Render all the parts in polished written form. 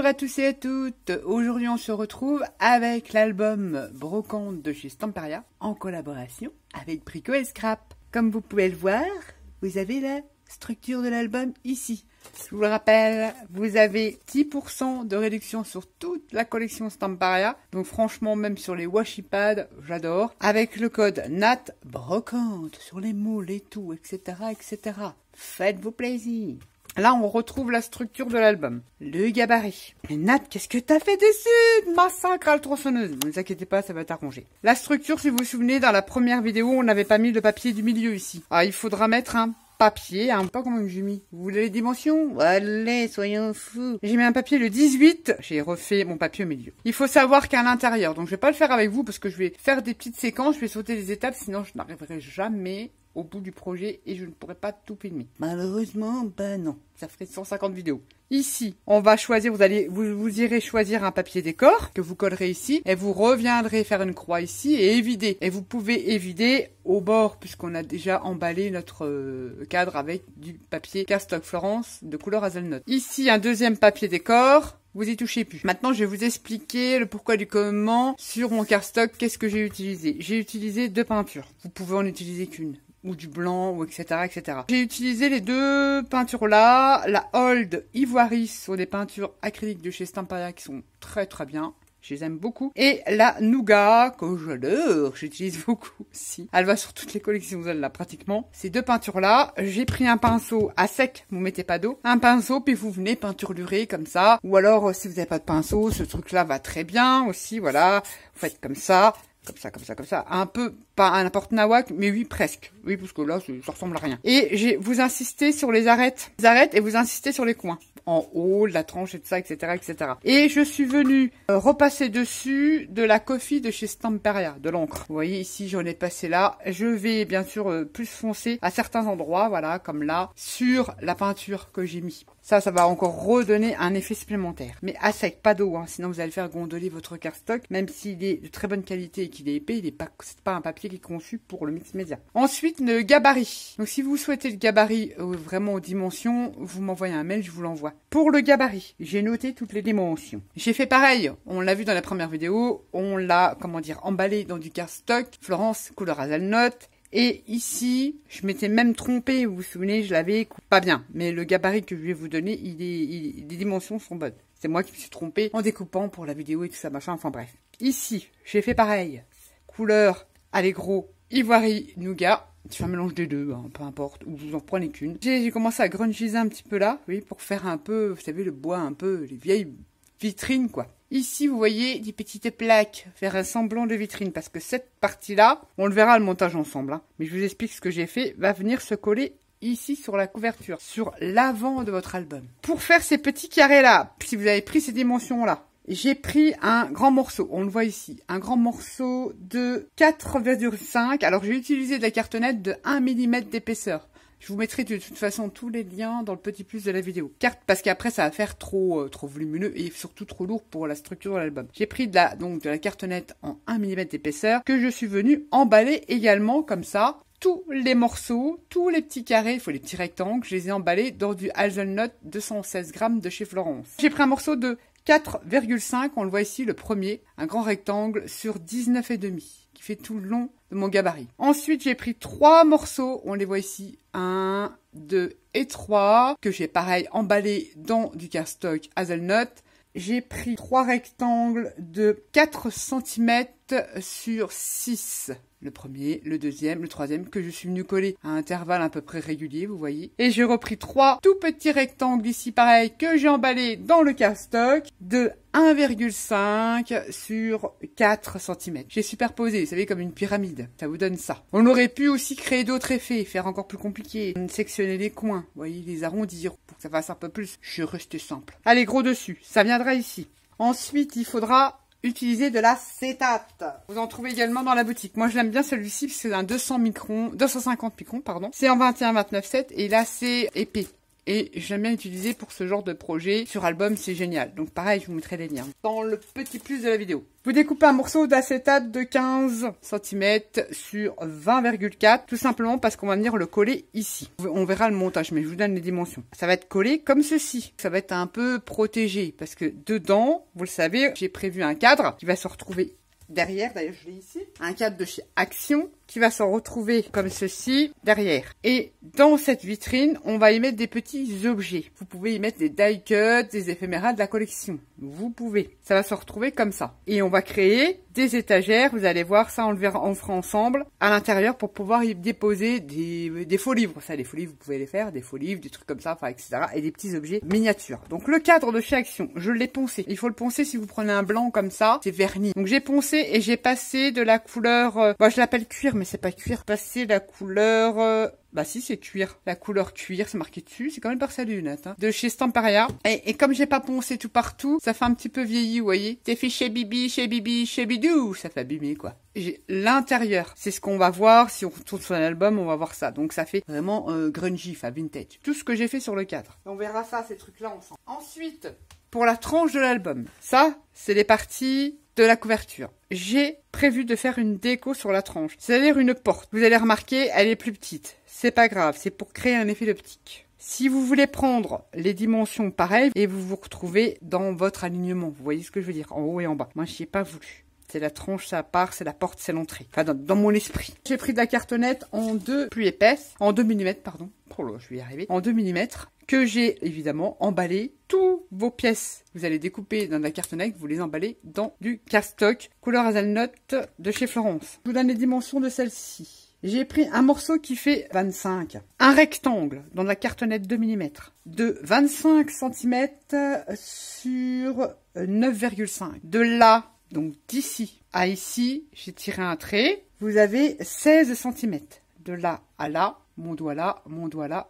Bonjour à tous et à toutes. Aujourd'hui on se retrouve avec l'album Brocante de chez Stamperia en collaboration avec Brico et Scrap. Comme vous pouvez le voir, vous avez la structure de l'album ici. Je vous le rappelle, vous avez 10% de réduction sur toute la collection Stamperia. Donc franchement, même sur les washi pads, j'adore. Avec le code NAT Brocante sur les moules et tout, etc. etc. Faites-vous plaisir. Là, on retrouve la structure de l'album. Le gabarit. Mais Nat, qu'est-ce que t'as fait dessus? Massacre à la tronçonneuse. Ne vous inquiétez pas, ça va t'arranger. La structure, si vous vous souvenez, dans la première vidéo, on n'avait pas mis le papier du milieu ici. Alors, il faudra mettre un papier, pas comment j'ai mis. Vous voulez les dimensions? Allez, soyons fous. J'ai mis un papier le 18. J'ai refait mon papier au milieu. Il faut savoir qu'à l'intérieur, donc je vais pas le faire avec vous parce que je vais faire des petites séquences, je vais sauter les étapes, sinon je n'arriverai jamais au bout du projet et je ne pourrai pas tout filmer. Malheureusement, ben non. Ça ferait 150 vidéos. Ici, on va choisir, vous irez choisir un papier décor que vous collerez ici et vous reviendrez faire une croix ici et évider. Et vous pouvez évider au bord puisqu'on a déjà emballé notre cadre avec du papier Cardstock Florence de couleur hazelnut. Ici, un deuxième papier décor. Vous y touchez plus. Maintenant, je vais vous expliquer le pourquoi du comment sur mon cardstock. Qu'est-ce que j'ai utilisé? J'ai utilisé deux peintures. Vous pouvez en utiliser qu'une. Ou du blanc, ou etc., etc. J'ai utilisé les deux peintures là. La Old Ivoiris sont des peintures acryliques de chez Stamperia qui sont très très bien. Je les aime beaucoup. Et la Nougat, que j'adore, j'utilise beaucoup aussi. Elle va sur toutes les collections, là, pratiquement. Ces deux peintures-là, j'ai pris un pinceau à sec, vous mettez pas d'eau. Un pinceau, puis vous venez peinturer comme ça. Ou alors, si vous n'avez pas de pinceau, ce truc-là va très bien aussi, voilà. Vous faites comme ça. Comme ça, comme ça, comme ça. Un peu, pas à n'importe nawak, mais oui, presque. Oui, parce que là, ça ressemble à rien. Et vous insistez sur les arêtes. Les arêtes et vous insistez sur les coins. En haut, la tranche et tout ça, etc., etc. Et je suis venue repasser dessus de la coffee de chez Stamperia, de l'encre. Vous voyez, ici, j'en ai passé là. Je vais, bien sûr, plus foncer à certains endroits, voilà, comme là, sur la peinture que j'ai mis. Ça va encore redonner un effet supplémentaire. Mais à sec, pas d'eau, hein, sinon vous allez faire gondoler votre cardstock. Même s'il est de très bonne qualité et qu'il est épais, c'est pas un papier qui est conçu pour le mix média. Ensuite, le gabarit. Donc si vous souhaitez le gabarit vraiment aux dimensions, vous m'envoyez un mail, je vous l'envoie. Pour le gabarit, j'ai noté toutes les dimensions. J'ai fait pareil, on l'a vu dans la première vidéo, on l'a, emballé dans du cardstock, Florence, couleur hazelnut. Et ici, je m'étais même trompée, vous vous souvenez, je l'avais pas bien. Mais le gabarit que je vais vous donner, les dimensions sont bonnes. C'est moi qui me suis trompée en découpant pour la vidéo et tout ça, machin, enfin bref. Ici, j'ai fait pareil. Couleur Allegro Ivoirie Nougat. Je fais un mélange des deux, hein, peu importe, ou vous en prenez qu'une. J'ai commencé à grungiser un petit peu là, oui, pour faire un peu, vous savez, le bois un peu, les vieilles vitrines, quoi. Ici, vous voyez des petites plaques, faire un semblant de vitrine, parce que cette partie-là, on le verra le montage ensemble, hein, mais je vous explique ce que j'ai fait, va venir se coller ici sur la couverture, sur l'avant de votre album. Pour faire ces petits carrés-là, si vous avez pris ces dimensions-là, j'ai pris un grand morceau, on le voit ici, un grand morceau de 4,5, alors j'ai utilisé de la cartonnette de 1 mm d'épaisseur. Je vous mettrai de toute façon tous les liens dans le petit plus de la vidéo. Parce qu'après ça va faire trop volumineux et surtout trop lourd pour la structure de l'album. J'ai pris de la cartonnette en 1 mm d'épaisseur que je suis venue emballer également comme ça. Tous les morceaux, tous les petits carrés, il faut les petits rectangles, je les ai emballés dans du hazelnut 216 grammes de chez Florence. J'ai pris un morceau de 4,5, on le voit ici, le premier, un grand rectangle sur 19,5, qui fait tout le long de mon gabarit. Ensuite, j'ai pris 3 morceaux, on les voit ici, 1, 2 et 3, que j'ai pareil emballé dans du cardstock hazelnut. J'ai pris 3 rectangles de 4 cm sur 6. Le premier, le deuxième, le troisième, que je suis venu coller à intervalles à peu près réguliers, vous voyez. Et j'ai repris 3 tout petits rectangles ici, pareil, que j'ai emballé dans le cardstock de 1,5 sur 4 cm. J'ai superposé, vous savez, comme une pyramide. Ça vous donne ça. On aurait pu aussi créer d'autres effets, faire encore plus compliqué. Sectionner les coins, vous voyez, les arrondir pour que ça fasse un peu plus. Je suis resté simple. Allez, gros dessus. Ça viendra ici. Ensuite, il faudra utiliser de l'acétate. Vous en trouvez également dans la boutique. Moi, je l'aime bien celui-ci, parce que c'est un 250 microns, pardon. C'est en 21-29,7 et là, c'est épais. et j'aime bien utiliser pour ce genre de projet. Sur album, c'est génial. Donc pareil, je vous mettrai les liens dans le petit plus de la vidéo. Vous découpez un morceau d'acétate de 15 cm sur 20,4, tout simplement parce qu'on va venir le coller ici. On verra le montage, mais je vous donne les dimensions. Ça va être collé comme ceci. Ça va être un peu protégé, parce que dedans, vous le savez, j'ai prévu un cadre qui va se retrouver derrière, d'ailleurs je l'ai ici, un cadre de chez Action qui va se retrouver comme ceci derrière. Et dans cette vitrine, on va y mettre des petits objets. Vous pouvez y mettre des die cuts, des éphéméras de la collection. Vous pouvez. Ça va se retrouver comme ça. Et on va créer des étagères. Vous allez voir ça, on le verra, on fera ensemble à l'intérieur pour pouvoir y déposer des faux livres. Ça, les faux livres, vous pouvez les faire, des faux livres, des trucs comme ça, enfin, etc. Et des petits objets miniatures. Donc le cadre de chez Action, je l'ai poncé. Il faut le poncer si vous prenez un blanc comme ça, c'est verni. Donc j'ai poncé et j'ai passé de la couleur, je l'appelle cuir, mais c'est pas cuir. Passer la couleur, bah si, c'est cuir. La couleur cuir, c'est marqué dessus. C'est quand même par des lunettes, hein. De chez Stamperia. Et comme j'ai pas poncé tout partout, ça fait un petit peu vieilli, vous voyez. C'est fait chez Bibi, chez Bibi, chez Bidou. Ça fait abîmer, quoi. L'intérieur, c'est ce qu'on va voir. Si on retourne sur l'album, on va voir ça. Donc ça fait vraiment grungy, enfin vintage. Tout ce que j'ai fait sur le cadre. On verra ça, ces trucs-là, ensemble. Ensuite, pour la tranche de l'album. Ça, c'est les parties de la couverture. J'ai prévu de faire une déco sur la tranche, c'est-à-dire une porte. Vous allez remarquer, elle est plus petite. C'est pas grave, c'est pour créer un effet d'optique. Si vous voulez prendre les dimensions pareilles et vous vous retrouvez dans votre alignement, vous voyez ce que je veux dire, en haut et en bas. Moi, j'y ai pas voulu. C'est la tranche, ça part, c'est la porte, c'est l'entrée. Enfin, dans mon esprit. J'ai pris de la cartonnette en 2 plus épaisse, en 2 mm, pardon. Oh là, je vais y arriver. En 2 mm, que j'ai évidemment emballé toutes vos pièces. Vous allez découper dans de la cartonnette, vous les emballez dans du cardstock couleur hazelnut de chez Florence. Je vous donne les dimensions de celle-ci. J'ai pris un morceau qui fait 25. Un rectangle dans de la cartonnette 2 mm de 25 cm sur 9,5. De là, donc d'ici à ici, j'ai tiré un trait. Vous avez 16 cm. De là à là, mon doigt là,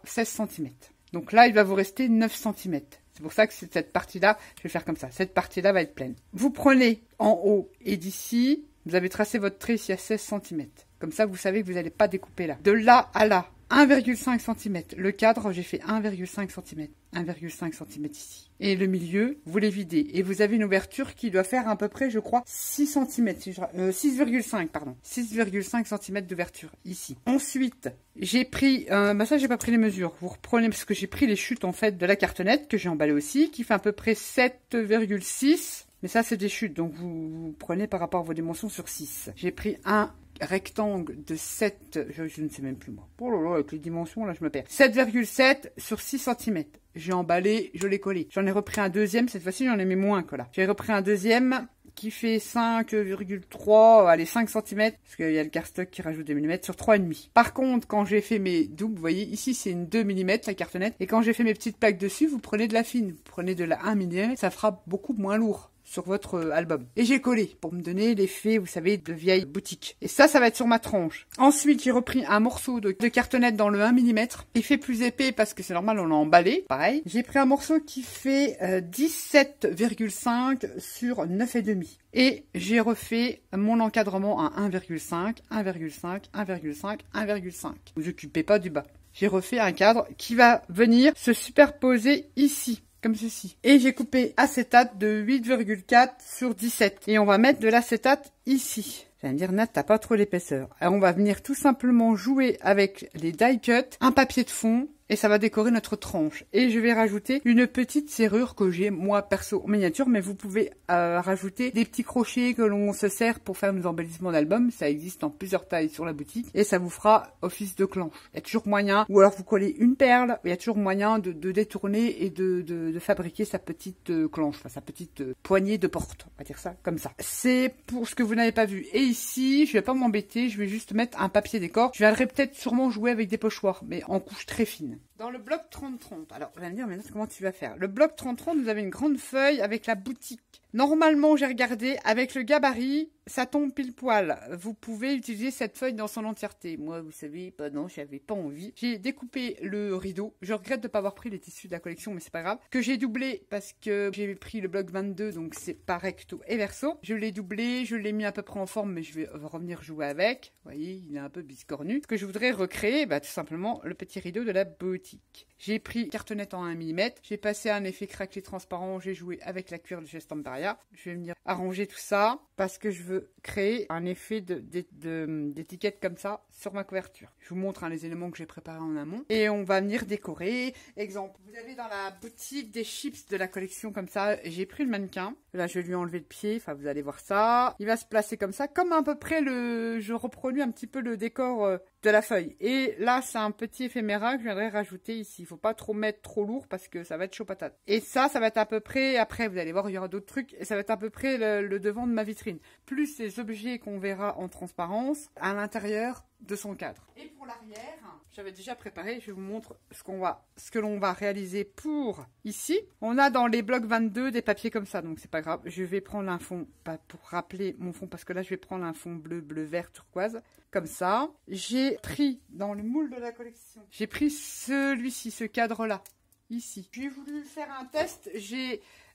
16 cm. Donc là, il va vous rester 9 cm. C'est pour ça que cette partie-là, je vais faire comme ça. Cette partie-là va être pleine. Vous prenez en haut et d'ici, vous avez tracé votre trait ici à 16 cm. Comme ça, vous savez que vous n'allez pas découper là. De là à là, 1,5 cm. Le cadre, j'ai fait 1,5 cm. 1,5 cm ici. Et le milieu, vous les videz. Et vous avez une ouverture qui doit faire à peu près, je crois, 6 cm. 6,5, pardon. 6,5 cm d'ouverture ici. Ensuite, j'ai pris... ça, j'ai pas pris les mesures. Vous reprenez, parce que j'ai pris les chutes, en fait, de la cartonnette, que j'ai emballé aussi, qui fait à peu près 7,6. Mais ça, c'est des chutes. Donc, vous prenez par rapport à vos dimensions sur 6. J'ai pris un rectangle de 7, je ne sais même plus moi. Oh là là, avec les dimensions, là, je me perds. 7,7 sur 6 cm. J'ai emballé, je l'ai collé. J'en ai repris un deuxième, cette fois-ci, j'en ai mis moins que là. J'ai repris un deuxième qui fait 5,3, allez, 5 cm, parce qu'il y a le cardstock qui rajoute des millimètres sur 3,5. Par contre, quand j'ai fait mes doubles, vous voyez, ici, c'est une 2 mm, la cartonnette, et quand j'ai fait mes petites plaques dessus, vous prenez de la fine, vous prenez de la 1 mm, ça fera beaucoup moins lourd sur votre album. Et j'ai collé pour me donner l'effet, vous savez, de vieille boutique. Et ça va être sur ma tranche. Ensuite, j'ai repris un morceau de cartonnette dans le 1 mm. Il fait plus épais parce que c'est normal, on l'a emballé. Pareil. J'ai pris un morceau qui fait 17,5 sur 9,5. Et j'ai refait mon encadrement à 1,5, 1,5, 1,5, 1,5. Vous occupez pas du bas. J'ai refait un cadre qui va venir se superposer ici. Comme ceci. Et j'ai coupé acétate de 8,4 sur 17. Et on va mettre de l'acétate ici. Vous allez me dire, Nat, t'as pas trop l'épaisseur. Alors on va venir tout simplement jouer avec les die cuts, un papier de fond, et ça va décorer notre tranche. Et je vais rajouter une petite serrure que j'ai, moi, perso, en miniature, mais vous pouvez rajouter des petits crochets que l'on se sert pour faire nos embellissements d'album. Ça existe en plusieurs tailles sur la boutique, et ça vous fera office de clenche. Il y a toujours moyen, ou alors vous collez une perle, il y a toujours moyen de détourner et de fabriquer sa petite clenche, enfin sa petite poignée de porte, on va dire ça, comme ça. C'est pour ce que vous n'avez pas vu. Et ici, je vais pas m'embêter, je vais juste mettre un papier décor. Je viendrai peut-être sûrement jouer avec des pochoirs, mais en couche très fine. Dans le bloc 30-30, alors vous allez me dire, mais comment tu vas faire? Le bloc 30-30, vous avez une grande feuille avec la boutique. Normalement, j'ai regardé, avec le gabarit, ça tombe pile poil, vous pouvez utiliser cette feuille dans son entièreté. Moi, vous savez, bah non, j'avais pas envie. J'ai découpé le rideau. Je regrette de ne pas avoir pris les tissus de la collection, mais c'est pas grave. Que j'ai doublé parce que j'ai pris le bloc 22, donc c'est pas recto et verso. Je l'ai doublé, je l'ai mis à peu près en forme, mais je vais revenir jouer avec. Vous voyez, il est un peu biscornu. Ce que je voudrais recréer, bah tout simplement, le petit rideau de la boutique. J'ai pris cartonnette en 1 mm, j'ai passé un effet craquelé transparent, j'ai joué avec la cuir de chez Stamperia. Je vais venir arranger tout ça parce que je veux créer un effet d'étiquette comme ça sur ma couverture. Je vous montre les éléments que j'ai préparés en amont et on va venir décorer. Exemple, vous avez dans la boutique des chips de la collection comme ça, j'ai pris le mannequin. Là, je vais lui enlever le pied, enfin vous allez voir ça. Il va se placer comme ça, comme à peu près je reproduis un petit peu le décor de la feuille. Et là, c'est un petit éphéméra que je viendrai rajouter ici. Il faut pas trop mettre trop lourd parce que ça va être chaud patate. Et ça va être à peu près, après vous allez voir, il y aura d'autres trucs, et ça va être à peu près le devant de ma vitrine. Plus les objets qu'on verra en transparence à l'intérieur de son cadre. Et pour l'arrière, j'avais déjà préparé, je vous montre ce que l'on va réaliser pour ici. On a dans les blocs 22 des papiers comme ça, donc c'est pas grave. Je vais prendre un fond, pas pour rappeler mon fond, parce que là je vais prendre un fond bleu, vert, turquoise, comme ça. J'ai pris dans le moule de la collection, j'ai pris celui-ci, ce cadre-là, ici. J'ai voulu faire un test,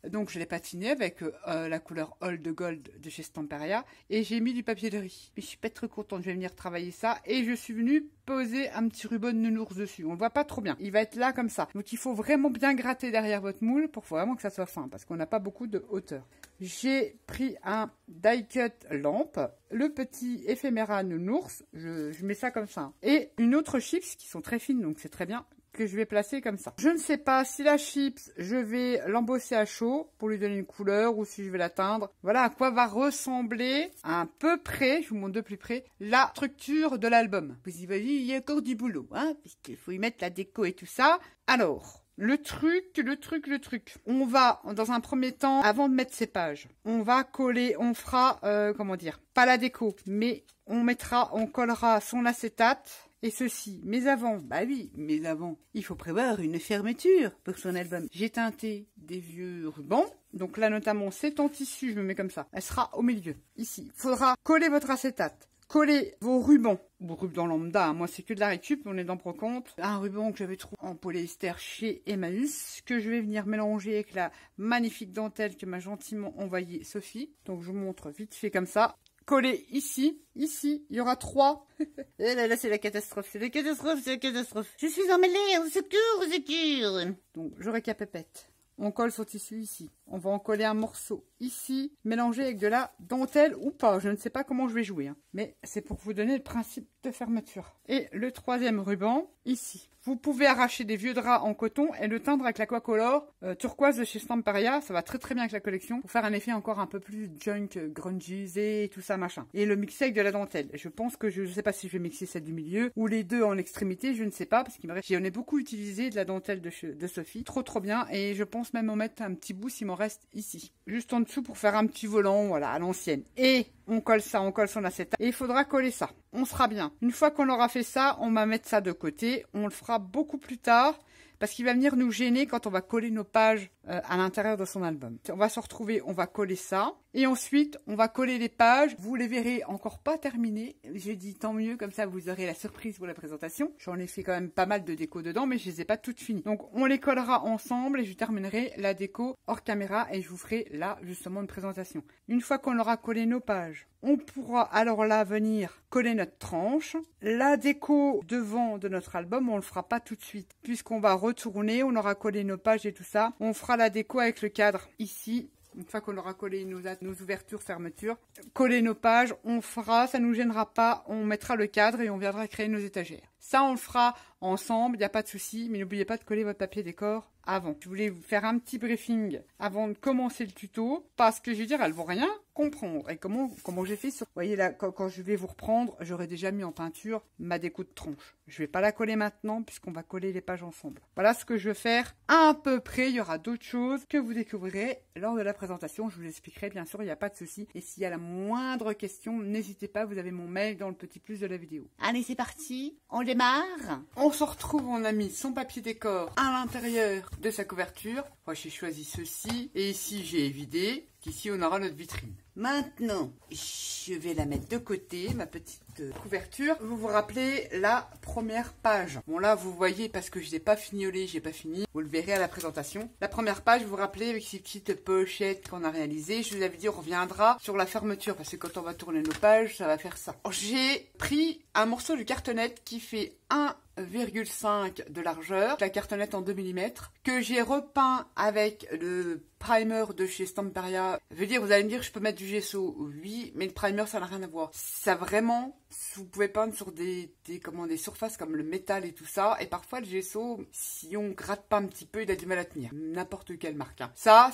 donc je l'ai patiné avec la couleur Old Gold de chez Stamperia et j'ai mis du papier de riz. Mais je suis pas très contente, je vais venir travailler ça et je suis venue poser un petit ruban de nounours dessus. On le voit pas trop bien. Il va être là comme ça. Donc il faut vraiment bien gratter derrière votre moule pour vraiment que ça soit fin parce qu'on n'a pas beaucoup de hauteur. J'ai pris un die cut lampe, le petit éphéméra nounours, je mets ça comme ça. Et une autre chips qui sont très fines donc c'est très bien, que je vais placer comme ça. Je ne sais pas si la chips, je vais l'embosser à chaud pour lui donner une couleur ou si je vais la teindre. Voilà à quoi va ressembler à peu près, je vous montre de plus près, la structure de l'album. Vous y voyez, il y a encore du boulot, hein, puisqu'il faut y mettre la déco et tout ça. Alors, le truc. On va, dans un premier temps, avant de mettre ces pages, on va coller, on fera, comment dire, pas la déco, mais on collera son acétate. Et ceci, mais avant, bah oui, mais avant, il faut prévoir une fermeture pour son album. J'ai teinté des vieux rubans. Donc là, notamment, c'est en tissu, je me mets comme ça. Elle sera au milieu, ici. Faudra coller votre acétate. Coller vos rubans, ou rubans lambda, hein. Moi c'est que de la récup, on est dans Brocante. Un ruban que j'avais trouvé en polyester chez Emmaüs, que je vais venir mélanger avec la magnifique dentelle que m'a gentiment envoyée Sophie. Donc je vous montre vite fait comme ça. Coller ici, il y aura 3. Et là, c'est la catastrophe, c'est la catastrophe. Je suis emmêlée, au secours. Donc, je récapépète. On colle son tissu ici. On va en coller un morceau ici, mélangé avec de la dentelle ou pas. Je ne sais pas comment je vais jouer, hein. Mais c'est pour vous donner le principe de fermeture. Et le troisième ruban, ici. Vous pouvez arracher des vieux draps en coton et le teindre avec l'Aquacolor turquoise de chez Stamperia. Ça va très très bien avec la collection pour faire un effet encore un peu plus junk, grungisé et tout ça machin. Et le mixer avec de la dentelle. Je pense que je ne sais pas si je vais mixer celle du milieu ou les deux en extrémité, je ne sais pas parce qu'il me reste. J'en ai beaucoup utilisé de la dentelle de Sophie. Trop bien et je pense même en mettre un petit bout s'il m'en reste ici. Juste en dessous pour faire un petit volant, voilà, à l'ancienne. Et on colle ça, on colle son acétate. Et il faudra coller ça. On sera bien. Une fois qu'on aura fait ça, on va mettre ça de côté. On le fera beaucoup plus tard parce qu'il va venir nous gêner quand on va coller nos pages à l'intérieur de son album. On va se retrouver, on va coller ça. Et ensuite, on va coller les pages. Vous les verrez encore pas terminées. J'ai dit tant mieux, comme ça vous aurez la surprise pour la présentation. J'en ai fait quand même pas mal de déco dedans, mais je les ai pas toutes finies. Donc on les collera ensemble et je terminerai la déco hors caméra et je vous ferai là justement une présentation. Une fois qu'on aura collé nos pages, on pourra alors là venir coller notre tranche. La déco devant de notre album, on le fera pas tout de suite. Puisqu'on va retourner, on aura collé nos pages et tout ça. On fera la déco avec le cadre ici. Une fois qu'on aura collé nos ouvertures, fermetures, coller nos pages, on fera, ça nous gênera pas, on mettra le cadre et on viendra créer nos étagères. Ça, on le fera ensemble, il n'y a pas de souci, mais n'oubliez pas de coller votre papier décor avant. Je voulais vous faire un petit briefing avant de commencer le tuto, parce que je veux dire, elles vont rien comprendre. Et comment j'ai fait sur... Vous voyez là, quand je vais vous reprendre, j'aurai déjà mis en peinture ma déco de tronche. Je vais pas la coller maintenant, puisqu'on va coller les pages ensemble. Voilà ce que je veux faire à peu près. Il y aura d'autres choses que vous découvrirez lors de la présentation. Je vous expliquerai, bien sûr, il n'y a pas de souci. Et s'il y a la moindre question, n'hésitez pas, vous avez mon mail dans le petit plus de la vidéo. Allez, c'est parti, on démarre. On se retrouve, on a mis son papier décor à l'intérieur de sa couverture. Moi, j'ai choisi ceci. Et ici, j'ai évidé. Ici, on aura notre vitrine. Maintenant, je vais la mettre de côté, ma petite couverture. Vous vous rappelez la première page. Bon là, vous voyez, parce que je n'ai pas fignolé, j'ai pas fini. Vous le verrez à la présentation. La première page, vous vous rappelez, avec ces petites pochettes qu'on a réalisées. Je vous avais dit, on reviendra sur la fermeture, parce que quand on va tourner nos pages, ça va faire ça. J'ai pris un morceau de cartonnette qui fait 1,5 de largeur, la cartonnette en 2 mm, que j'ai repeint avec le primer de chez Stamperia. Je veux dire, vous allez me dire, je peux mettre du gesso. Oui, mais le primer, ça n'a rien à voir. Ça vraiment, vous pouvez peindre sur des surfaces comme le métal et tout ça. Et parfois, le gesso, si on gratte pas un petit peu, il a du mal à tenir. N'importe quelle marque. Hein. Ça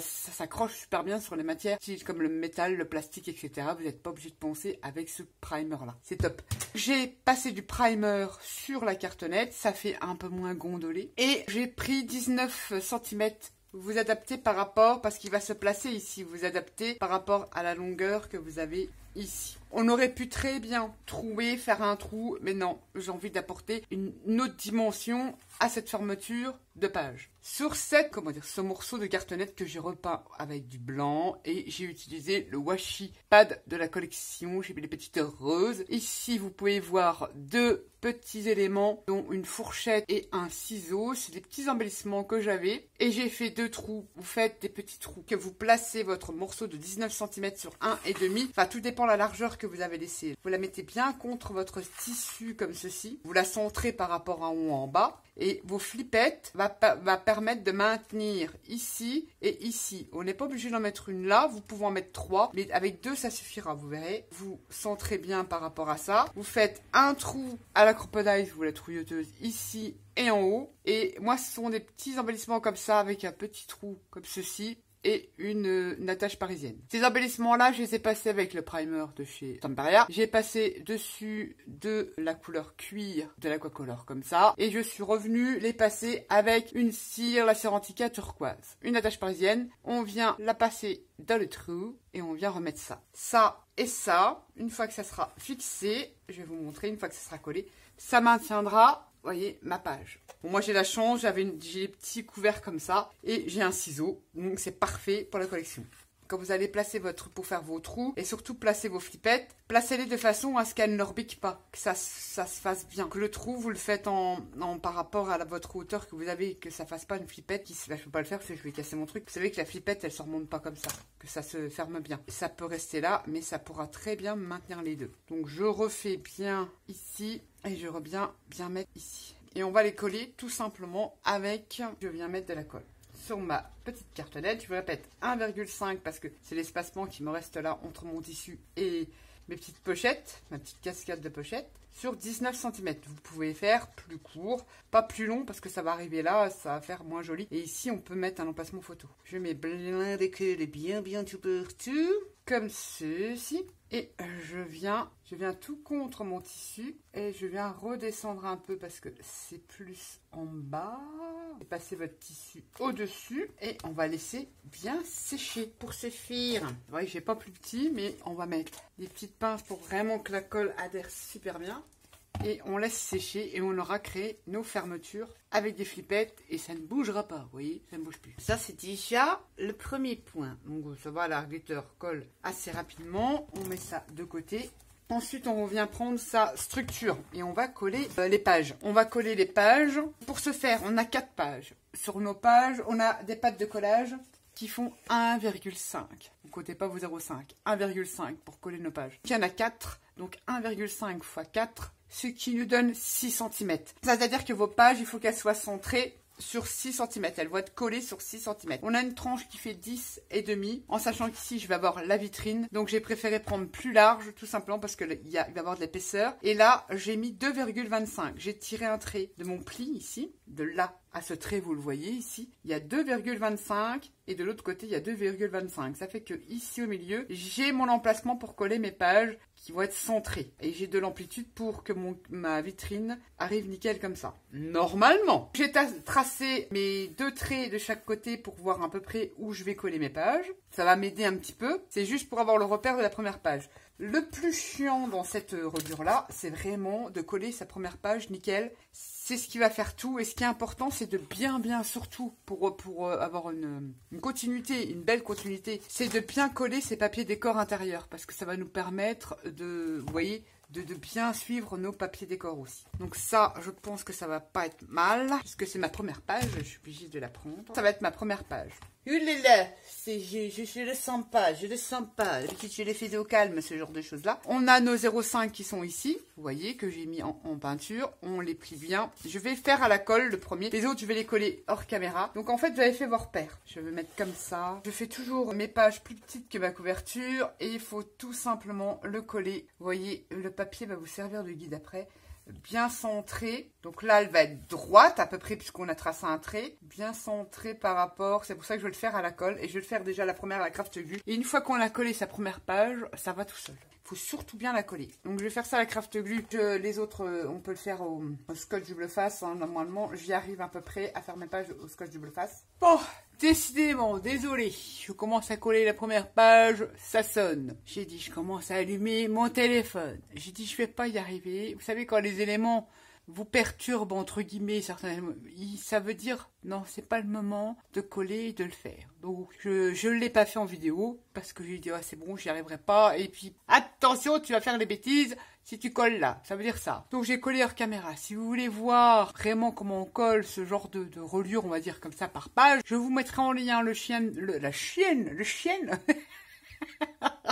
s'accroche super bien sur les matières comme le métal, le plastique, etc. Vous n'êtes pas obligé de penser avec ce primer-là. C'est top. J'ai passé du primer sur la cartonnette. Ça fait un peu moins gondolé. Et j'ai pris 19 cm. Vous adaptez par rapport, parce qu'il va se placer ici, vous adaptez par rapport à la longueur que vous avez ici. On aurait pu très bien trouer, faire un trou, mais non, j'ai envie d'apporter une autre dimension à cette fermeture de page. Sur ce morceau de cartonnette que j'ai repeint avec du blanc et j'ai utilisé le washi pad de la collection, j'ai mis les petites roses. Ici, vous pouvez voir deux petits éléments, dont une fourchette et un ciseau. C'est des petits embellissements que j'avais. Et j'ai fait 2 trous. Vous faites des petits trous que vous placez votre morceau de 19 cm sur 1,5. Enfin, tout dépend de la largeur que vous avez laissée. Vous la mettez bien contre votre tissu comme ceci. Vous la centrez par rapport à en haut en bas. Et vos flippettes va permettre de maintenir ici et ici. On n'est pas obligé d'en mettre une là, vous pouvez en mettre 3, mais avec 2 ça suffira, vous verrez. Vous centrez bien par rapport à ça. Vous faites un trou à la crocodile, vous la trouilleuse ici et en haut. Et moi ce sont des petits embellissements comme ça avec un petit trou comme ceci. Et une attache parisienne. Ces embellissements-là, je les ai passés avec le primer de chez Stamperia. J'ai passé dessus de la couleur cuir de l'Aquacolor comme ça. Et je suis revenue les passer avec une cire, la cire Antica turquoise. Une attache parisienne. On vient la passer dans le trou et on vient remettre ça. Ça et ça, une fois que ça sera fixé, je vais vous montrer, une fois que ça sera collé, ça maintiendra, vous voyez, ma page. Bon, moi j'ai la chance, j'ai des petits couverts comme ça et j'ai un ciseau, donc c'est parfait pour la collection. Quand vous allez placer pour faire vos trous et surtout placer vos flippettes, placez-les de façon à ce qu'elles ne repiquent pas, que ça se fasse bien. Que le trou, vous le faites par rapport à votre hauteur que vous avez, que ça fasse pas une flippette qui je peux pas le faire parce que je vais casser mon truc. Vous savez que la flippette, elle se remonte pas comme ça, que ça se ferme bien. Ça peut rester là, mais ça pourra très bien maintenir les deux. Donc je refais bien ici et je reviens bien mettre ici. Et on va les coller tout simplement avec, je viens mettre de la colle sur ma petite cartonnette. Je vous répète 1,5 parce que c'est l'espacement qui me reste là entre mon tissu et mes petites pochettes, ma petite cascade de pochettes, sur 19 cm. Vous pouvez faire plus court, pas plus long parce que ça va arriver là, ça va faire moins joli. Et ici, on peut mettre un emplacement photo. Je mets plein de colle bien tout partout, comme ceci. Et je viens tout contre mon tissu et je viens redescendre un peu parce que c'est plus en bas. Et passez votre tissu au-dessus et on va laisser bien sécher pour suffire. Vous voyez, j'ai pas plus petit, mais on va mettre des petites pinces pour vraiment que la colle adhère super bien. Et on laisse sécher et on aura créé nos fermetures avec des flippettes et ça ne bougera pas, vous voyez, ça ne bouge plus. Ça c'est déjà le premier point. Donc ça va, la glitter colle assez rapidement. On met ça de côté. Ensuite, on revient prendre sa structure et on va coller les pages. On va coller les pages. Pour ce faire, on a 4 pages. Sur nos pages, on a des pattes de collage qui font 1,5. Vous ne comptez pas vos 0,5. 1,5 pour coller nos pages. Il y en a 4, donc 1,5 x 4, ce qui nous donne 6 cm. C'est-à-dire que vos pages, il faut qu'elles soient centrées sur 6 cm. Elles vont être collées sur 6 cm. On a une tranche qui fait 10,5, en sachant qu'ici, je vais avoir la vitrine. Donc, j'ai préféré prendre plus large, tout simplement, parce qu'il va y avoir de l'épaisseur. Et là, j'ai mis 2,25. J'ai tiré un trait de mon pli ici, de là à ce trait, vous le voyez ici. Il y a 2,25 et de l'autre côté, il y a 2,25. Ça fait que ici, au milieu, j'ai mon emplacement pour coller mes pages qui vont être centrées. Et j'ai de l'amplitude pour que ma vitrine arrive nickel comme ça. Normalement, j'ai tracé mes 2 traits de chaque côté pour voir à peu près où je vais coller mes pages. Ça va m'aider un petit peu. C'est juste pour avoir le repère de la première page. Le plus chiant dans cette reliure-là, c'est vraiment de coller sa première page nickel. c'est ce qui va faire tout. Et ce qui est important, c'est de bien, surtout pour avoir une continuité, une belle continuité, c'est de bien coller ces papiers décor intérieurs. Parce que ça va nous permettre de, vous voyez, de bien suivre nos papiers décor aussi. Donc ça, je pense que ça va pas être mal. Parce que c'est ma première page, je suis obligée de la prendre. Ça va être ma première page. Oulala, je le sens pas, je le sens pas. D'habitude, je les fais au calme, ce genre de choses-là. On a nos 0,5 qui sont ici. Vous voyez que j'ai mis en peinture. On les plie bien. Je vais faire à la colle le premier. Les autres, je vais les coller hors caméra. Donc en fait, j'avais fait vos repères. Je vais mettre comme ça. Je fais toujours mes pages plus petites que ma couverture. Et il faut tout simplement le coller. Vous voyez, le papier va vous servir de guide après. Bien centré, donc là elle va être droite à peu près puisqu'on a tracé un trait, bien centré par rapport, c'est pour ça que je vais le faire à la colle et je vais le faire déjà la première à la craft glue. Et une fois qu'on a collé sa première page, ça va tout seul. Il faut surtout bien la coller. Donc je vais faire ça à la craft glue. Les autres, on peut le faire au scotch double face. Hein. Normalement, j'y arrive à peu près à faire mes pages au scotch double face. Bon, décidément, désolé. Je commence à coller la première page, ça sonne. J'ai dit, je commence à allumer mon téléphone. J'ai dit, je vais pas y arriver. Vous savez, quand les éléments vous perturbent, entre guillemets, certainement, ça veut dire, non, c'est pas le moment de coller et de le faire. Donc, je l'ai pas fait en vidéo, parce que j'ai dit, ah, c'est bon, j'y arriverai pas. Et puis, attention, tu vas faire des bêtises si tu colles là. Ça veut dire ça. Donc, j'ai collé hors caméra. Si vous voulez voir vraiment comment on colle ce genre de reliure, on va dire comme ça, par page, je vous mettrai en lien la chaîne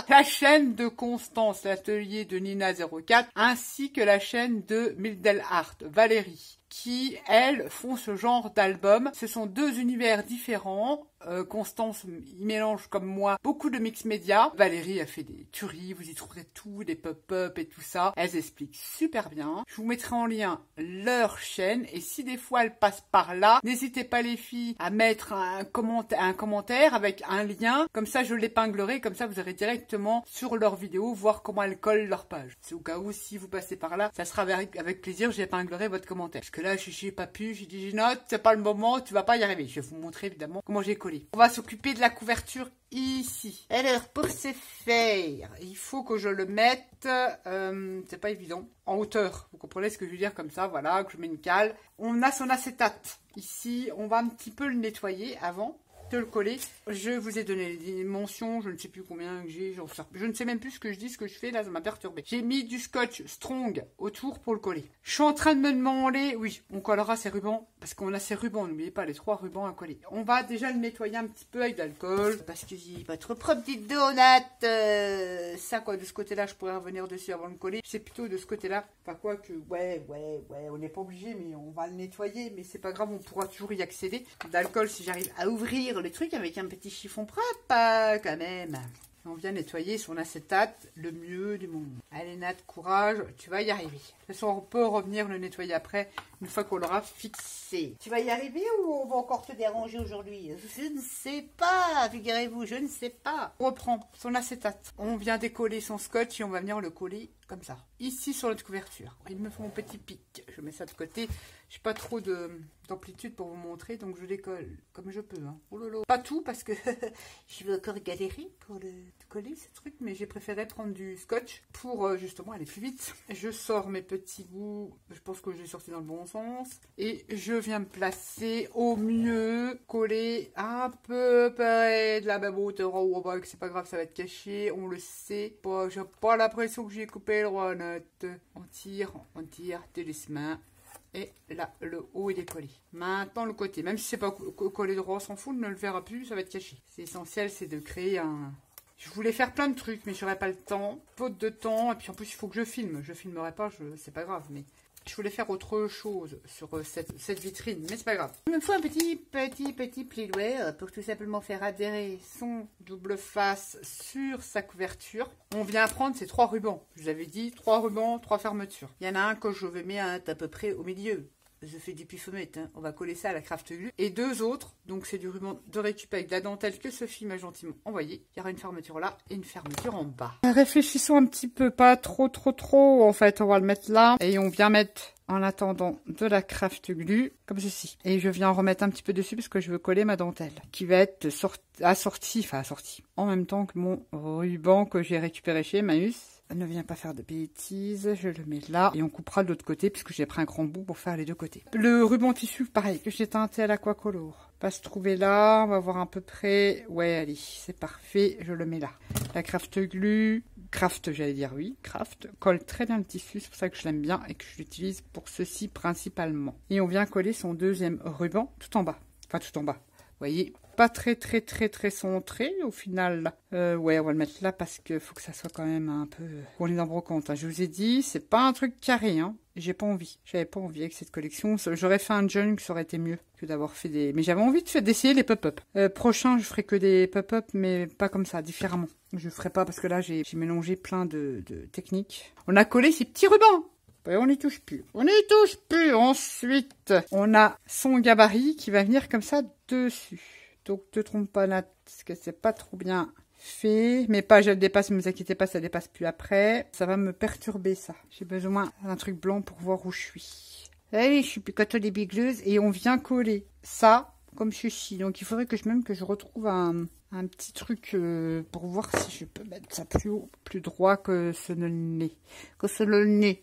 la chaîne de Constance, l'atelier de Nina04, ainsi que la chaîne de Mildel Art, Valérie, qui, elles, font ce genre d'album. Ce sont deux univers différents. Constance y mélange, comme moi, beaucoup de mix média. Valérie a fait des tueries, vous y trouverez tout, des pop-up et tout ça. Elles expliquent super bien. Je vous mettrai en lien leur chaîne, et si des fois elles passent par là, n'hésitez pas les filles à mettre un commentaire avec un lien. Comme ça, je l'épinglerai, comme ça vous aurez directement sur leur vidéo voir comment elles collent leur page. C'est au cas où, si vous passez par là, ça sera avec plaisir, j'épinglerai votre commentaire. Parce que là, j'ai pas pu, j'ai dit, Ginotte, c'est pas le moment, tu vas pas y arriver. Je vais vous montrer évidemment comment j'ai collé. On va s'occuper de la couverture ici. Alors, pour ce faire, il faut que je le mette, c'est pas évident, en hauteur. Vous comprenez ce que je veux dire, comme ça, voilà, que je mets une cale. On a son acétate. Ici, on va un petit peu le nettoyer avant de le coller. Je vous ai donné les dimensions, je ne sais plus combien que j'ai, je ne sais même plus ce que je dis, ce que je fais, là, ça m'a perturbé. J'ai mis du scotch strong autour pour le coller. Je suis en train de me demander, oui, on collera ces rubans, parce qu'on a ces rubans, n'oubliez pas les 3 rubans à coller. On va déjà le nettoyer un petit peu avec de l'alcool, parce que j'ai pas trop propre, petite donate. Ça, quoi, de ce côté-là, je pourrais revenir dessus avant de le coller. C'est plutôt de ce côté-là. Enfin, quoi que, ouais, on n'est pas obligé, mais on va le nettoyer, mais c'est pas grave, on pourra toujours y accéder. D'alcool, si j'arrive à ouvrir le truc avec un petit chiffon propre, quand même. On vient nettoyer son acétate le mieux du monde. Allez Nat, courage, tu vas y arriver. De toute façon, on peut revenir le nettoyer après, une fois qu'on l'aura fixé. Tu vas y arriver ou on va encore te déranger aujourd'hui? Je ne sais pas, figurez-vous, je ne sais pas. On reprend son acétate. On vient décoller son scotch et on va venir le coller comme ça. Ici sur notre couverture. Il me faut mon petit pic. Je mets ça de côté. Je n'ai pas trop d'amplitude pour vous montrer, donc je décolle comme je peux. Hein. Oh lolo. Pas tout parce que je vais encore galérer pour le coller ce truc, mais j'ai préféré prendre du scotch pour justement aller plus vite. Je sors mes petits bouts, je pense que j'ai sorti dans le bon sens, et je viens me placer au mieux, coller un peu près de la même hauteur en haut en bas, que c'est pas grave, ça va être caché, on le sait. Bon, j'ai pas l'impression que j'ai coupé le droit note. On tire de les mains. Et là, le haut il est collé. Maintenant le côté, même si c'est pas collé droit, on s'en fout, on ne le verra plus, ça va être caché. C'est essentiel, c'est de créer un... Je voulais faire plein de trucs, mais j'aurais pas le temps. Faute de temps, et puis en plus il faut que je filme. Je filmerai pas, c'est pas grave, mais... Je voulais faire autre chose sur cette vitrine, mais c'est pas grave. Il me faut un petit pliware pour tout simplement faire adhérer son double face sur sa couverture. On vient prendre ces 3 rubans. Je vous avais dit 3 rubans, 3 fermetures. Il y en a un que je vais mettre à peu près au milieu. Je fais du pifomètre, hein. On va coller ça à la craft glue. Et 2 autres, donc c'est du ruban de récup avec de la dentelle que Sophie m'a gentiment envoyé. Il y aura une fermeture là et une fermeture en bas. Réfléchissons un petit peu, pas trop. En fait, on va le mettre là. Et on vient mettre, en attendant, de la craft glue, comme ceci. Et je viens en remettre un petit peu dessus parce que je veux coller ma dentelle. Qui va être assortie en même temps que mon ruban que j'ai récupéré chez Emmaüs. ne viens pas faire de bêtises. Je le mets là et on coupera de l'autre côté puisque j'ai pris un grand bout pour faire les deux côtés. Le ruban tissu, pareil, que j'ai teinté à l'aquacolor. Va se trouver là, on va voir à peu près. Ouais, allez, c'est parfait, je le mets là. La craft glue, craft, j'allais dire oui, craft, colle très bien le tissu, c'est pour ça que je l'aime bien et que je l'utilise pour ceci principalement. Et on vient coller son deuxième ruban tout en bas. Enfin, tout en bas. Vous voyez, pas très centré au final. Ouais, on va le mettre là parce que faut que ça soit quand même un peu... On est dans brocante, hein. Je vous ai dit, c'est pas un truc carré, hein. J'ai pas envie. J'avais pas envie avec cette collection. J'aurais fait un junk, ça aurait été mieux que d'avoir fait des... Mais j'avais envie d'essayer les pop-up. Prochain, je ferai que des pop-up, mais pas comme ça, différemment. Je ferai pas parce que là, j'ai mélangé plein de techniques. On a collé ces petits rubans. Et on n'y touche plus. On n'y touche plus. Ensuite, on a son gabarit qui va venir comme ça dessus. Donc, ne te trompe pas là, parce que c'est pas trop bien fait. Mes pages, elles dépassent, ne vous inquiétez pas, ça dépasse plus après. Ça va me perturber, ça. J'ai besoin d'un truc blanc pour voir où je suis. Allez, je suis plus coton des bigleuses. Et on vient coller ça comme ceci. Donc, il faudrait que je retrouve un petit truc pour voir si je peux mettre ça plus haut, plus droit que ce nez.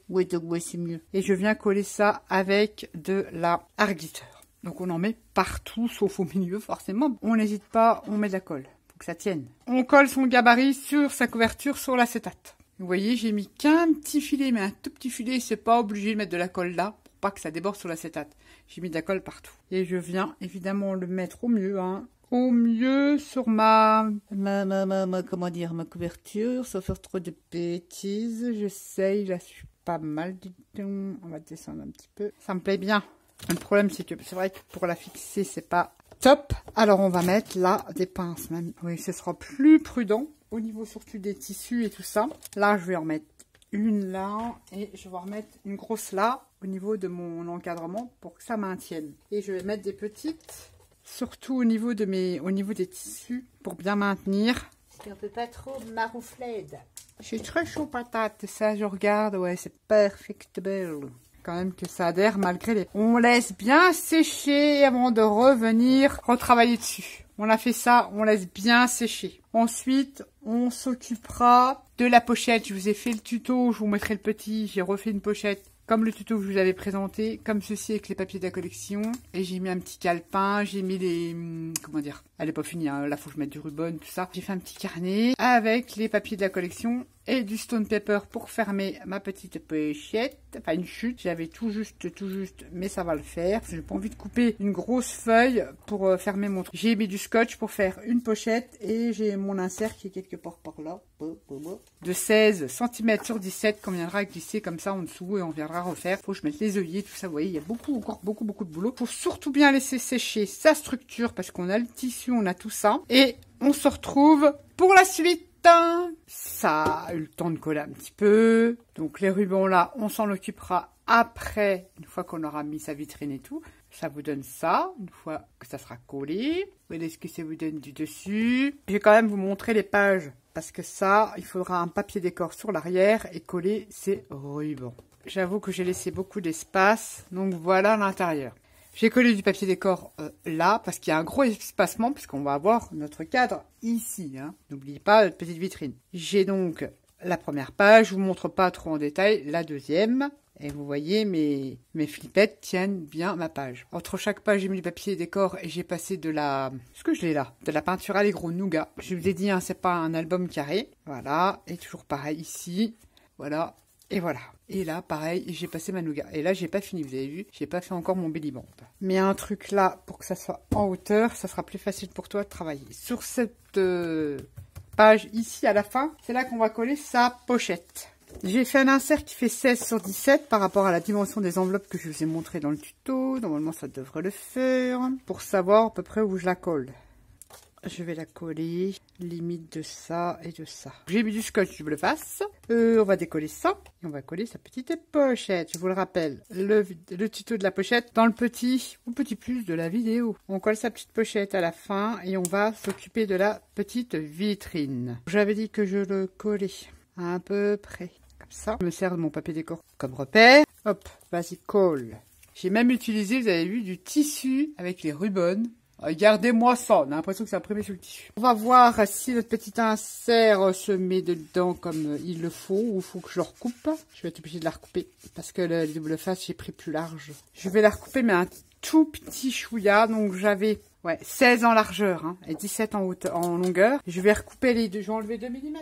Oui, c'est mieux. Et je viens coller ça avec de la art glitter. Donc on en met partout, sauf au milieu forcément. On n'hésite pas, on met de la colle. Faut que ça tienne. On colle son gabarit sur sa couverture sur l'acétate. Vous voyez, j'ai mis qu'un petit filet, mais un tout petit filet. C'est pas obligé de mettre de la colle là, pour pas que ça déborde sur l'acétate. J'ai mis de la colle partout. Et je viens évidemment le mettre au mieux, hein. Au mieux sur ma couverture, sans faire trop de bêtises. J'essaye, là, je suis pas mal, dis donc. On va descendre un petit peu. Ça me plaît bien. Le problème, c'est que c'est vrai que pour la fixer, c'est pas top. Alors, on va mettre là des pinces même. Oui, ce sera plus prudent au niveau surtout des tissus et tout ça. Là, je vais en mettre une là et je vais en remettre une grosse là au niveau de mon encadrement pour que ça maintienne. Et je vais mettre des petites... Surtout au niveau des tissus pour bien maintenir. On ne peut pas trop marouflette. Je suis très chaud patate. Ça, je regarde. Ouais, c'est perfectable. Quand même que ça adhère malgré les... On laisse bien sécher avant de revenir retravailler dessus. On a fait ça, on laisse bien sécher. Ensuite, on s'occupera de la pochette. Je vous ai fait le tuto, je vous mettrai le petit. J'ai refait une pochette. Comme le tuto que je vous avais présenté, comme ceci avec les papiers de la collection. Et j'ai mis un petit calepin, j'ai mis les... Comment dire? Elle n'est pas finie, hein. Là, faut que je mette du ruban, tout ça. J'ai fait un petit carnet avec les papiers de la collection et du stone paper pour fermer ma petite pochette. Enfin, une chute. J'avais tout juste, mais ça va le faire. J'ai pas envie de couper une grosse feuille pour fermer mon truc. J'ai mis du scotch pour faire une pochette et j'ai mon insert qui est quelque part par là. De 16 cm sur 17 qu'on viendra glisser comme ça en dessous et on viendra refaire. Faut que je mette les œillets, tout ça. Vous voyez, il y a encore beaucoup de boulot. Faut surtout bien laisser sécher sa structure parce qu'on a le tissu, on a tout ça. Et on se retrouve pour la suite. Ça a eu le temps de coller un petit peu. Donc les rubans là, on s'en occupera après, une fois qu'on aura mis sa vitrine et tout. Ça vous donne ça, une fois que ça sera collé. Vous voyez ce que ça vous donne du dessus. Je vais quand même vous montrer les pages. Parce que ça, il faudra un papier décor sur l'arrière et coller ces rubans. J'avoue que j'ai laissé beaucoup d'espace. Donc voilà l'intérieur. J'ai collé du papier décor là, parce qu'il y a un gros espacement, puisqu'on va avoir notre cadre ici. Hein. N'oubliez pas notre petite vitrine. J'ai donc la première page, je vous montre pas trop en détail, la deuxième. Et vous voyez, mes flippettes tiennent bien ma page. Entre chaque page, j'ai mis du papier décor et j'ai passé de la... Est-ce que je l'ai là? De la peinture à l'égro nougat. Je vous ai dit, hein, c'est pas un album carré. Voilà, et toujours pareil ici. Voilà. Et voilà. Et là, pareil, j'ai passé ma nougat. Et là, j'ai pas fini, vous avez vu, j'ai pas fait encore mon belly band. Mais un truc là, pour que ça soit en hauteur, ça sera plus facile pour toi de travailler. Sur cette page ici, à la fin, c'est là qu'on va coller sa pochette. J'ai fait un insert qui fait 16 sur 17 par rapport à la dimension des enveloppes que je vous ai montré dans le tuto. Normalement, ça devrait le faire. Pour savoir à peu près où je la colle. Je vais la coller, limite de ça et de ça. J'ai mis du scotch bleu face. On va décoller ça. Et on va coller sa petite pochette. Je vous le rappelle, le tuto de la pochette dans le petit ou petit plus de la vidéo. On colle sa petite pochette à la fin et on va s'occuper de la petite vitrine. J'avais dit que je le collais à peu près comme ça. Je me sers de mon papier décor comme repère. Hop, vas-y, colle. J'ai même utilisé, vous avez vu, du tissu avec les rubans. Regardez-moi ça, on a l'impression que c'est imprimé sur le tissu. On va voir si notre petit insert se met dedans comme il le faut, ou il faut que je le recoupe. Je vais être obligée de la recouper, parce que le double face, j'ai pris plus large. Je vais la recouper, mais un tout petit chouïa, donc j'avais 16 en largeur hein, et 17 en hauteur, en longueur. Je vais recouper les deux, je vais enlever 2 mm.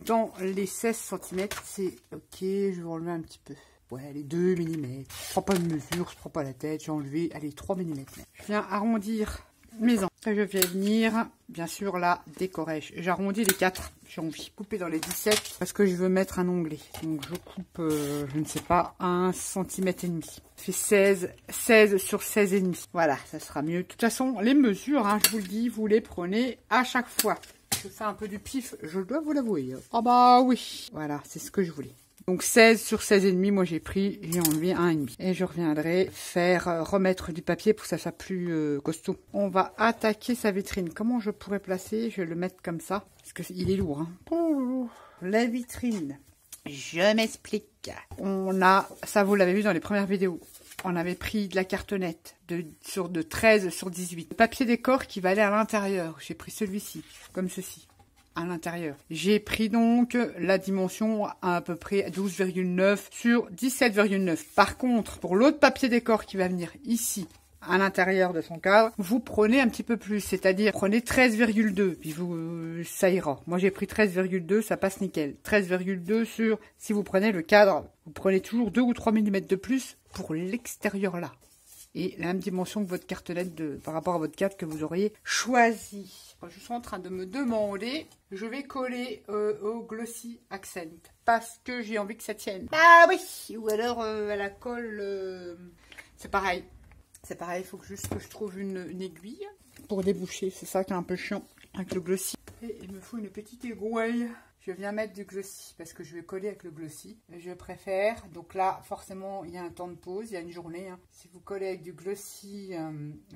Dans les 16 cm, c'est ok, je vais enlever un petit peu. Ouais, les 2 mm. Je prends pas de mesure, je prends pas la tête, j'ai enlevé, allez, 3 mm. Je viens arrondir mes angles. Je vais venir, bien sûr, la décorer. J'arrondis les 4. J'ai envie de couper dans les 17 parce que je veux mettre un onglet. Donc je coupe, je ne sais pas, 1,5 cm. Ça fait 16 sur 16,5. Voilà, ça sera mieux. De toute façon, les mesures, hein, je vous le dis, vous les prenez à chaque fois. Je fais un peu du pif, je dois vous l'avouer. Ah bah oui, voilà, c'est ce que je voulais. Donc 16 sur 16,5, moi j'ai enlevé 1,5. Et je reviendrai remettre du papier pour que ça soit plus costaud. On va attaquer sa vitrine. Comment je pourrais placer? Je vais le mettre comme ça, parce qu'il est lourd. Hein. La vitrine, je m'explique. Ça vous l'avez vu dans les premières vidéos. On avait pris de la cartonnette de 13 sur 18. Le papier décor qui va aller à l'intérieur. J'ai pris celui-ci, comme ceci. À l'intérieur. J'ai pris donc la dimension à peu près 12,9 sur 17,9. Par contre, pour l'autre papier décor qui va venir ici, à l'intérieur de son cadre, vous prenez un petit peu plus, c'est-à-dire prenez 13,2, puis ça ira. Moi j'ai pris 13,2, ça passe nickel. 13,2 sur, si vous prenez le cadre, vous prenez toujours 2 ou 3 mm de plus pour l'extérieur là. Et la même dimension que votre cartonnette par rapport à votre cadre que vous auriez choisi. Je suis en train de me demander, je vais coller au Glossy Accent parce que j'ai envie que ça tienne. Ah oui, ou alors à la colle, c'est pareil. C'est pareil, il faut juste que je trouve une aiguille pour déboucher. C'est ça qui est un peu chiant avec le Glossy. Et il me faut une petite aiguille. Je viens mettre du Glossy parce que je vais coller avec le Glossy. Je préfère. Donc là, forcément, il y a un temps de pause, il y a une journée. Hein. Si vous collez avec du Glossy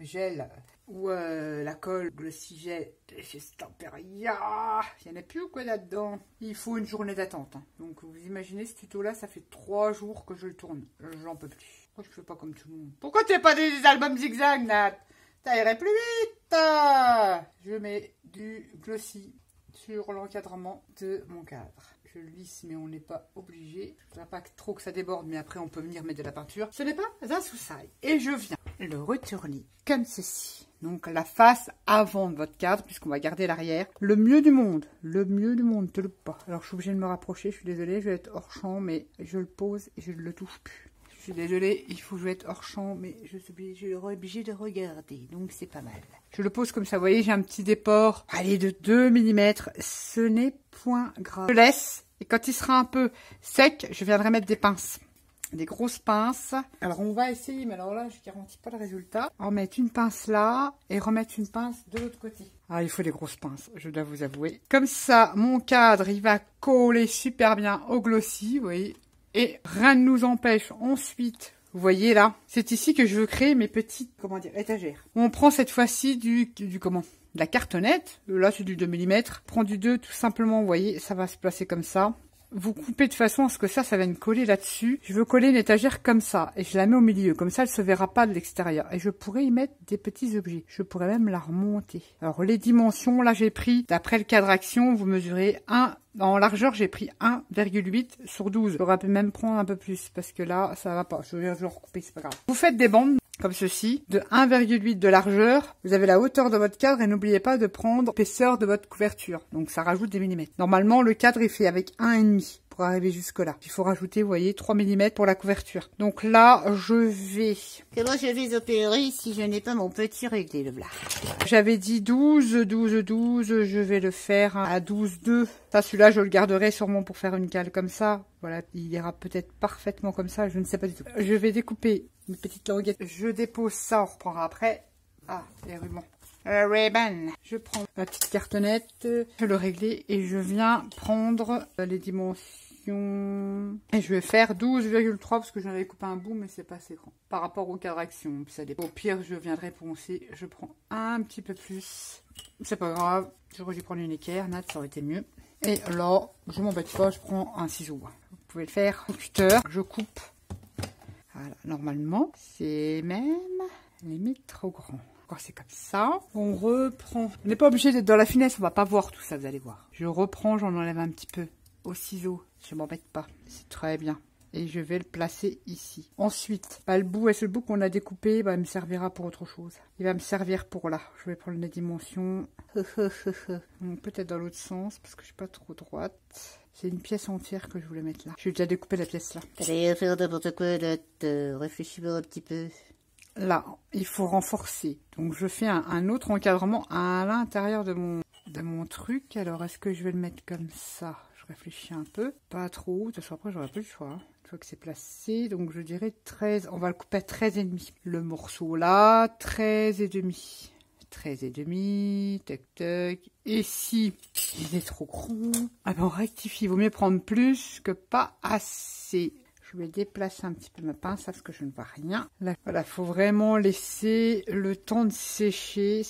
gel ou la colle Glossy gel chez Stamperia, il n'y en a plus ou quoi là-dedans? Il faut une journée d'attente. Hein. Donc vous imaginez, ce tuto-là, ça fait 3 jours que je le tourne. J'en peux plus. Pourquoi je fais pas comme tout le monde? Pourquoi tu fais pas des albums zigzag, Nat? Ça irait plus vite. Je mets du Glossy sur l'encadrement de mon cadre. Je lisse, mais on n'est pas obligé. Je ne voudrais pas trop que ça déborde, mais après on peut venir mettre de la peinture. Ce n'est pas un souci. Et je viens le retourner comme ceci. Donc la face avant de votre cadre, puisqu'on va garder l'arrière. Le mieux du monde, te le pas. Alors je suis obligée de me rapprocher, je suis désolée, je vais être hors champ, mais je le pose et je ne le touche plus. Je suis désolée, il faut que je vais être hors champ, mais je suis obligée de regarder, donc c'est pas mal. Je le pose comme ça, vous voyez, j'ai un petit déport, allez, de 2 mm, ce n'est point grave. Je laisse, et quand il sera un peu sec, je viendrai mettre des pinces, des grosses pinces. Alors on va essayer, mais alors là, je ne garantis pas le résultat. En mettre une pince là, et remettre une pince de l'autre côté. Ah, il faut des grosses pinces, je dois vous avouer. Comme ça, mon cadre, il va coller super bien au Glossy, vous voyez. Et rien ne nous empêche ensuite, vous voyez là, c'est ici que je veux créer mes petites, étagères. On prend cette fois-ci de la cartonnette, là c'est du 2 mm. Prends du 2 tout simplement, vous voyez, ça va se placer comme ça. Vous coupez de façon à ce que ça va me coller là-dessus. Je veux coller une étagère comme ça et je la mets au milieu. Comme ça, elle se verra pas de l'extérieur. Et je pourrais y mettre des petits objets. Je pourrais même la remonter. Alors, les dimensions, là, j'ai pris, d'après le cadre action, vous mesurez en largeur, j'ai pris 1,8 sur 12. J'aurais pu même prendre un peu plus parce que là, ça va pas. Je vais recouper, c'est pas grave. Vous faites des bandes comme ceci, de 1,8 de largeur. Vous avez la hauteur de votre cadre et n'oubliez pas de prendre l'épaisseur de votre couverture. Donc ça rajoute des millimètres. Normalement, le cadre est fait avec 1,5 pour arriver jusque là. Il faut rajouter, vous voyez, 3 mm pour la couverture. Donc là, je vais... Comment je vais opérer si je n'ai pas mon petit réglé, le blas? J'avais dit 12, je vais le faire à 12,2. Ça, celui-là, je le garderai sûrement pour faire une cale comme ça. Voilà, il ira peut-être parfaitement comme ça, je ne sais pas du tout. Je vais découper mes petites languettes. Je dépose ça, on reprendra après. Ah, les rubans. Ribbon. Je prends la petite cartonnette, je le régler et je viens prendre les dimensions. Et je vais faire 12,3 parce que j'en avais coupé un bout, mais c'est pas assez grand. Par rapport au cadre action, ça dépend. Au pire, je viendrai poncer. Je prends un petit peu plus. C'est pas grave. J'aurais dû prendre une équerre, Nat, ça aurait été mieux. Et là, je m'embête pas, je prends un ciseau. Vous pouvez le faire au cutter. Je coupe. Voilà, normalement, c'est même limite trop grand. Quand c'est comme ça, on reprend. On n'est pas obligé d'être dans la finesse, on va pas voir tout ça, vous allez voir. Je reprends, j'en enlève un petit peu au ciseau. Je m'embête pas, c'est très bien. Et je vais le placer ici. Ensuite, le bout, ce bout qu'on a découpé, il me servira pour autre chose. Il va me servir pour là. Je vais prendre les dimensions. Peut-être dans l'autre sens, parce que je suis pas trop droite. C'est une pièce entière que je voulais mettre là. Je vais déjà découper la pièce là. T'allais faire n'importe quoi là, réfléchis un petit peu. Là, il faut renforcer. Donc je fais un autre encadrement à l'intérieur de mon truc. Alors, est-ce que je vais le mettre comme ça? Je réfléchis un peu. Pas trop. De toute façon, après, j'aurai plus le choix. Une fois que c'est placé, donc je dirais 13. On va le couper à 13,5. Le morceau là, 13,5. 13,5. Tac, tac. Et si il est trop gros, on rectifie. Il vaut mieux prendre plus que pas assez. Je vais déplacer un petit peu ma pince parce que je ne vois rien. Là, voilà, faut vraiment laisser le temps de sécher.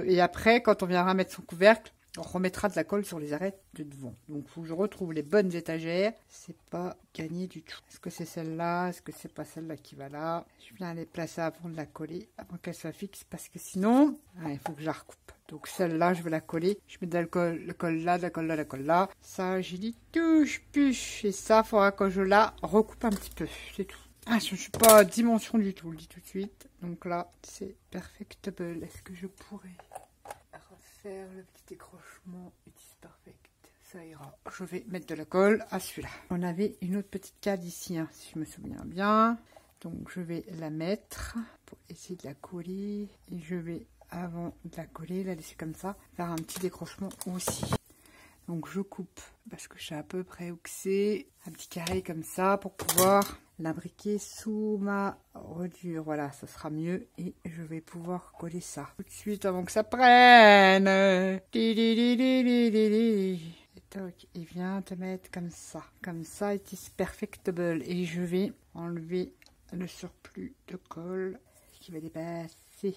Et après, quand on viendra mettre son couvercle, on remettra de la colle sur les arêtes de devant. Donc, il faut que je retrouve les bonnes étagères. C'est pas gagné du tout. Est-ce que c'est celle-là? Est-ce que c'est pas celle-là qui va là? Je viens les placer avant de la coller, avant qu'elle soit fixe, parce que sinon, il faut que je la recoupe. Donc, celle-là, je vais la coller. Je mets de la colle, le colle là, de la colle là, de la colle là. Ça, j'ai dit touche, puche. Et ça, il faudra que je la recoupe un petit peu. C'est tout. Ah, je ne suis pas à dimension du tout, je le dis tout de suite. Donc là, c'est perfectable. Est-ce que je pourrais faire le petit décrochement It is perfect, ça ira. Je vais mettre de la colle à celui-là. On avait une autre petite cade ici, si je me souviens bien. Donc je vais la mettre pour essayer de la coller. Et je vais, avant de la coller, la laisser comme ça, faire un petit décrochement aussi. Donc je coupe, parce que je sais à peu près où que c'est, un petit carré comme ça pour pouvoir l'imbriquer sous ma rodure. Voilà, ça sera mieux et je vais pouvoir coller ça tout de suite avant que ça prenne. Et toc, et viens te mettre comme ça. Comme ça, it is perfectable. Et je vais enlever le surplus de colle qui va dépasser.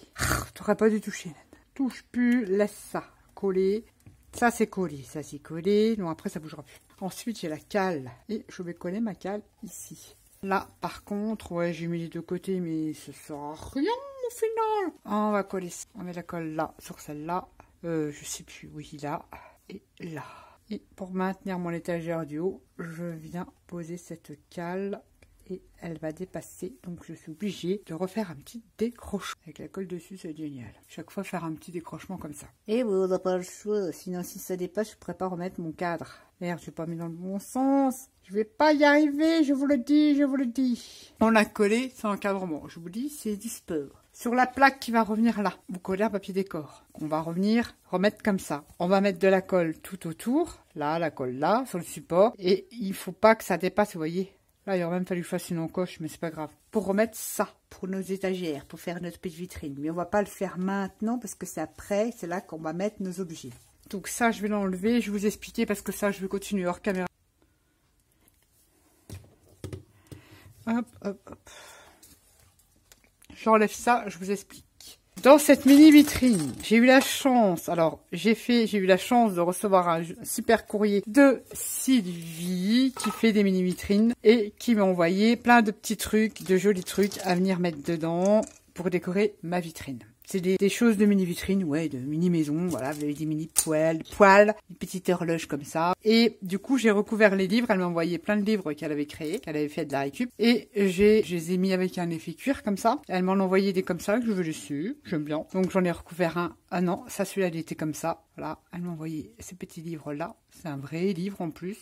T'aurais pas dû toucher. Touche plus, laisse ça coller. Ça c'est collé, ça c'est collé. Non, après ça bougera plus. Ensuite j'ai la cale et je vais coller ma cale ici. Là par contre, ouais, j'ai mis les deux côtés, mais ce sera rien au final. On va coller ça. On met la colle là sur celle-là. Je sais plus, oui, là et là. Et pour maintenir mon étagère du haut, je viens poser cette cale. Et elle va dépasser, donc je suis obligée de refaire un petit décrochement. Avec la colle dessus, c'est génial. Chaque fois, faire un petit décrochement comme ça. Et oui, on n'a pas le choix, sinon si ça dépasse, je ne pourrais pas remettre mon cadre. Merde, je n'ai pas mis dans le bon sens. Je vais pas y arriver, je vous le dis, je vous le dis. On a collé sans encadrement. Je vous dis, c'est dispo. Sur la plaque qui va revenir là, vous collez un papier décor. On va remettre comme ça. On va mettre de la colle tout autour. Là, la colle là, sur le support. Et il faut pas que ça dépasse, vous voyez. Là, il aurait même fallu que je fasse une encoche, mais c'est pas grave. Pour remettre ça, pour nos étagères, pour faire notre petite vitrine. Mais on va pas le faire maintenant, parce que c'est après, c'est là qu'on va mettre nos objets. Donc ça, je vais l'enlever, je vais vous expliquer, parce que ça, je vais continuer hors caméra. Hop, hop, hop. J'enlève ça, je vous explique. Dans cette mini vitrine, j'ai eu la chance, j'ai eu la chance de recevoir un super courrier de Sylvie qui fait des mini vitrines et qui m'a envoyé plein de petits trucs, de jolis trucs à venir mettre dedans pour décorer ma vitrine. C'est des choses de mini vitrine, ouais, de mini maison, voilà, vous avez des mini poils, une petite horloge comme ça. Et du coup, j'ai recouvert les livres, elle m'a envoyé plein de livres qu'elle avait créés, qu'elle avait fait de la récup. Et je les ai mis avec un effet cuir comme ça. Elle m'en a envoyé des comme ça que je veux dessus, j'aime bien. Donc j'en ai recouvert un. Ah non, ça celui-là il était comme ça. Voilà, elle m'a envoyé ces petits livres là. C'est un vrai livre en plus.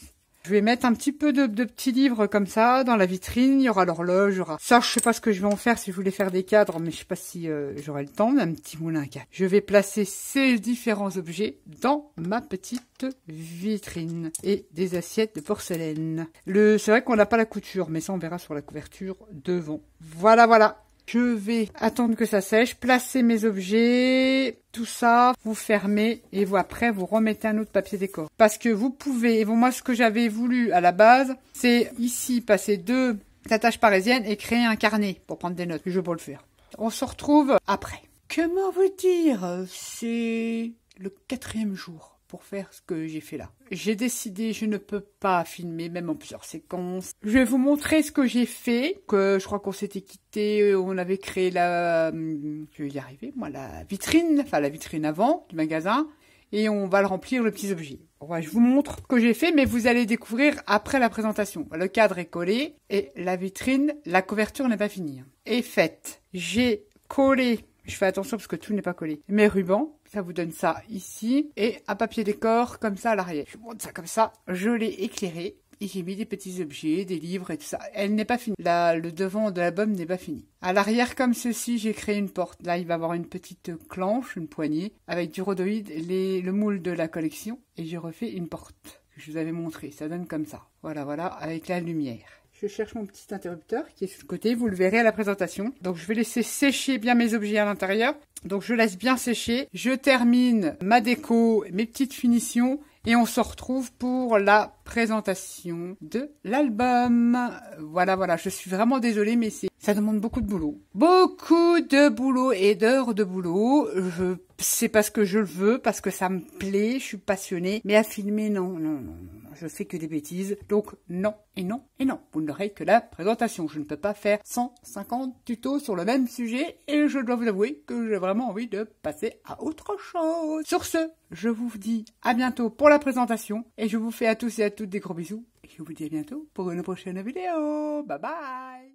Je vais mettre un petit peu de petits livres comme ça dans la vitrine. Il y aura l'horloge, il y aura ça. Je sais pas ce que je vais en faire, si je voulais faire des cadres, mais je sais pas si j'aurai le temps. Un petit moulin à cadre. Je vais placer ces différents objets dans ma petite vitrine et des assiettes de porcelaine. C'est vrai qu'on n'a pas la couture, mais ça on verra sur la couverture devant. Voilà, voilà. Je vais attendre que ça sèche, placer mes objets, tout ça, vous fermez et vous après vous remettez un autre papier décor. Parce que vous pouvez, et bon moi ce que j'avais voulu à la base, c'est ici passer 2 attaches parisiennes et créer un carnet pour prendre des notes. Je vais pas le faire. On se retrouve après. Comment vous dire, c'est le 4e jour. pour faire ce que j'ai fait là. J'ai décidé, je ne peux pas filmer, même en plusieurs séquences. Je vais vous montrer ce que j'ai fait, que je crois qu'on s'était quitté, on avait créé je vais y arriver, moi, la vitrine avant du magasin, et on va le remplir de petits objets. Ouais, je vous montre ce que j'ai fait, mais vous allez découvrir après la présentation. Le cadre est collé, et la vitrine, la couverture n'est pas finie. Est faite. J'ai collé, je fais attention parce que tout n'est pas collé, mes rubans, ça vous donne ça ici, et un papier décor comme ça à l'arrière. Je vous montre ça comme ça, je l'ai éclairé, et j'ai mis des petits objets, des livres et tout ça. Elle n'est pas finie. Là, le devant de l'album n'est pas fini. À l'arrière, comme ceci, j'ai créé une porte. Là, il va y avoir une petite clenche, une poignée, avec du rhodoïde, le moule de la collection, et j'ai refait une porte que je vous avais montré. Ça donne comme ça. Voilà, avec la lumière. Je cherche mon petit interrupteur qui est sur le côté, vous le verrez à la présentation. Donc je vais laisser sécher bien mes objets à l'intérieur. Donc je laisse bien sécher. Je termine ma déco, mes petites finitions et on se retrouve pour la présentation de l'album. Voilà, je suis vraiment désolée mais ça demande beaucoup de boulot. Beaucoup de boulot et d'heures de boulot. C'est parce que je le veux, parce que ça me plaît, je suis passionnée. Mais à filmer, non. Je fais que des bêtises. Donc non, et non, et non. Vous n'aurez que la présentation. Je ne peux pas faire 150 tutos sur le même sujet. Et je dois vous avouer que j'ai vraiment envie de passer à autre chose. Sur ce, je vous dis à bientôt pour la présentation. Et je vous fais à tous et à toutes des gros bisous. Et je vous dis à bientôt pour une prochaine vidéo. Bye bye.